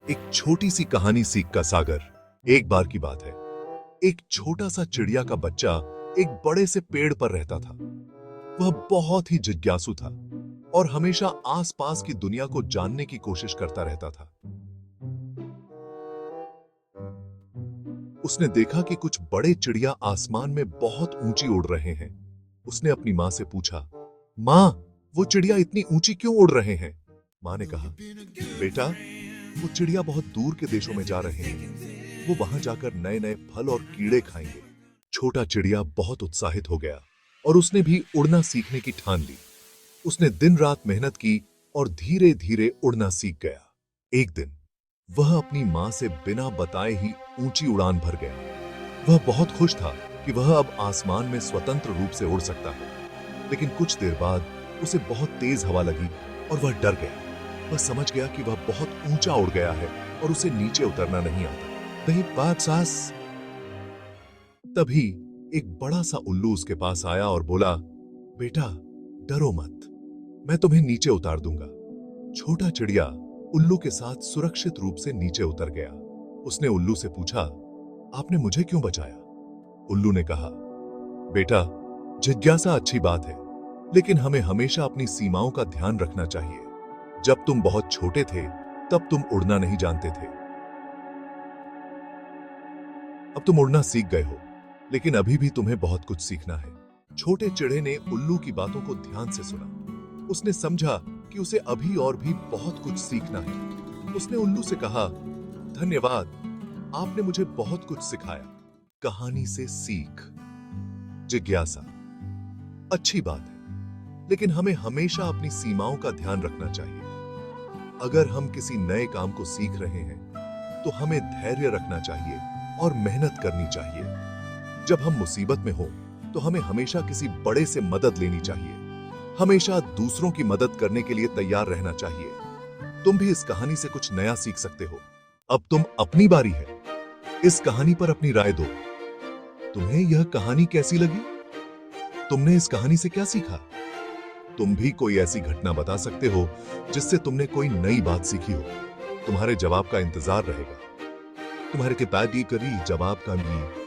एक छोटी सी कहानी सीख का सागर। एक बार की बात है, एक छोटा सा चिड़िया का बच्चा एक बड़े से पेड़ पर रहता था। वह बहुत ही जिज्ञासु था और हमेशा आसपास की दुनिया को जानने की कोशिश करता रहता था। उसने देखा कि कुछ बड़े चिड़िया आसमान में बहुत ऊंची उड़ रहे हैं। उसने अपनी मां से पूछा, मां, वो चिड़िया इतनी ऊंची क्यों उड़ रहे हैं? मां ने कहा, बेटा, वो चिड़िया बहुत दूर के देशों में जा रहे हैं। वो वहां जाकर नए नए फल और कीड़े खाएंगे। छोटा चिड़िया बहुत उत्साहित हो गया और उसने भी उड़ना सीखने की ठान ली। उसने दिन रात मेहनत की और धीरे धीरे उड़ना सीख गया। एक दिन वह अपनी मां से बिना बताए ही ऊंची उड़ान भर गया। वह बहुत खुश था कि वह अब आसमान में स्वतंत्र रूप से उड़ सकता है। लेकिन कुछ देर बाद उसे बहुत तेज हवा लगी और वह डर गया। वह समझ गया कि वह बहुत ऊंचा उड़ गया है और उसे नीचे उतरना नहीं आता। वही बात सास। तभी एक बड़ा सा उल्लू उसके पास आया और बोला, बेटा, डरो मत, मैं तुम्हें नीचे उतार दूंगा। छोटा चिड़िया उल्लू के साथ सुरक्षित रूप से नीचे उतर गया। उसने उल्लू से पूछा, आपने मुझे क्यों बचाया? उल्लू ने कहा, बेटा, जिज्ञासा अच्छी बात है, लेकिन हमें हमेशा अपनी सीमाओं का ध्यान रखना चाहिए। जब तुम बहुत छोटे थे तब तुम उड़ना नहीं जानते थे। अब तुम उड़ना सीख गए हो, लेकिन अभी भी तुम्हें बहुत कुछ सीखना है। छोटे चिड़े ने उल्लू की बातों को ध्यान से सुना। उसने समझा कि उसे अभी और भी बहुत कुछ सीखना है। उसने उल्लू से कहा, धन्यवाद, आपने मुझे बहुत कुछ सिखाया। कहानी से सीख। जिज्ञासा अच्छी बात है, लेकिन हमें हमेशा अपनी सीमाओं का ध्यान रखना चाहिए। अगर हम किसी नए काम को सीख रहे हैं तो हमें धैर्य रखना चाहिए और मेहनत करनी चाहिए। जब हम मुसीबत में हो तो हमें हमेशा किसी बड़े से मदद लेनी चाहिए। हमेशा दूसरों की मदद करने के लिए तैयार रहना चाहिए। तुम भी इस कहानी से कुछ नया सीख सकते हो। अब तुम अपनी बारी है। इस कहानी पर अपनी राय दो। तुम्हें यह कहानी कैसी लगी? तुमने इस कहानी से क्या सीखा? तुम भी कोई ऐसी घटना बता सकते हो जिससे तुमने कोई नई बात सीखी हो। तुम्हारे जवाब का इंतजार रहेगा। तुम्हारे के बाद ये करी जवाब का भी